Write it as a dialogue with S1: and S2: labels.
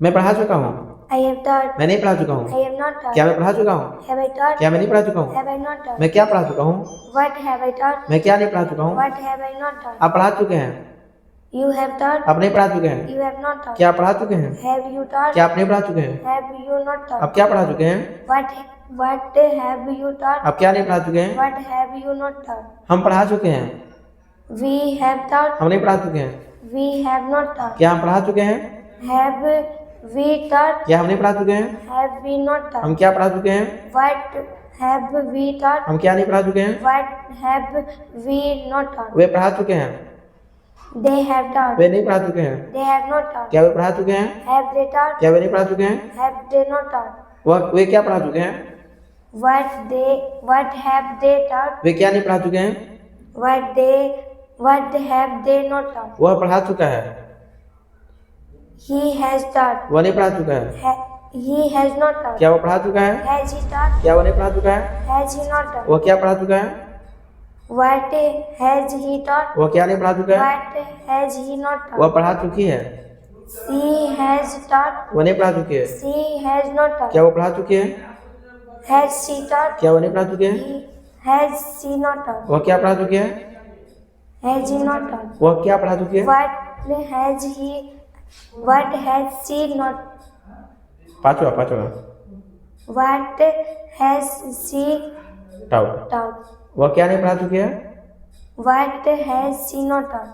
S1: मैं पढ़ा चुका हूँ।
S2: I have taught.
S1: मैं नहीं पढ़ा चुका हूँ।
S2: I have not taught.
S1: क्या मैं पढ़ा चुका हूँ?
S2: Have I taught?
S1: क्या मैं नहीं पढ़ा चुका हूँ?
S2: Have I not taught?
S1: मैं क्या पढ़ा चुका हूँ?
S2: What have I taught?
S1: मैं क्या नहीं पढ़ा चुका हूँ?
S2: What have I not taught?
S1: आप पढ़ा चुके हैं।
S2: You have taught.
S1: आप नहीं पढ़ा चुके हैं।
S2: You have not taught.
S1: क्या आप पढ़ा चुके हैं?
S2: Have you taught?
S1: क्या आप नहीं पढ़ा चुके हैं?
S2: Have you not taught?
S1: आप क्या पढ़ा चुके हैं?
S2: What have you taught?
S1: आप क्या नहीं पढ़ा चुके हैं?
S2: What have you not taught?
S1: हम पढ़ा चुके हैं।
S2: We have taught.
S1: हम नहीं पढ़ा चुके हैं।
S2: We have not taught.
S1: क्या हम पढ़ा चुके हैं?
S2: Have we taught?
S1: क्या हम नहीं पढ़ा चुके हैं?
S2: Have we not taught?
S1: हम क्या पढ़ा चुके हैं?
S2: What have we taught?
S1: हम क्या नहीं पढ़ा चुके हैं?
S2: What have we not taught?
S1: वे पढ़ा चुके हैं।
S2: They have taught.
S1: वे नहीं पढ़ा चुके हैं।
S2: They have not taught.
S1: क्या वे पढ़ा चुके हैं?
S2: Have they taught?
S1: क्या वे नहीं पढ़ा चुके हैं?
S2: Have they not taught?
S1: वे क्या पढ़ा चुके हैं?
S2: What have they taught?
S1: वे क्या नहीं पढ़ा चुके हैं?
S2: What have they not taught?
S1: वह पढ़ा चुका है।
S2: He has taught.
S1: वह नहीं पढ़ा चुका है।
S2: He has not taught.
S1: क्या वह पढ़ा चुका है?
S2: Has he taught?
S1: क्या वह नहीं पढ़ा चुका है?
S2: Has he not taught?
S1: वह क्या पढ़ा चुका है?
S2: What has he taught?
S1: वह क्या नहीं पढ़ा चुका है?
S2: What has he not
S1: वह
S2: taught?
S1: पढ़ा चुकी है।
S2: She has taught.
S1: वह नहीं पढ़ा चुकी है।
S2: She has not taught.
S1: क्या वह पढ़ा चुकी है?
S2: Has she taught?
S1: क्या वह नहीं पढ़ा चुकी है?
S2: Has she not taught?
S1: वह क्या पढ़ा चुकी है?
S2: Has he not taught?
S1: वह क्या पढ़ा चुकी है?
S2: What has she not?
S1: पांचवा
S2: What has she
S1: taut.
S2: taught?
S1: वह क्या नहीं पढ़ा चुकी है?
S2: What has she not taught?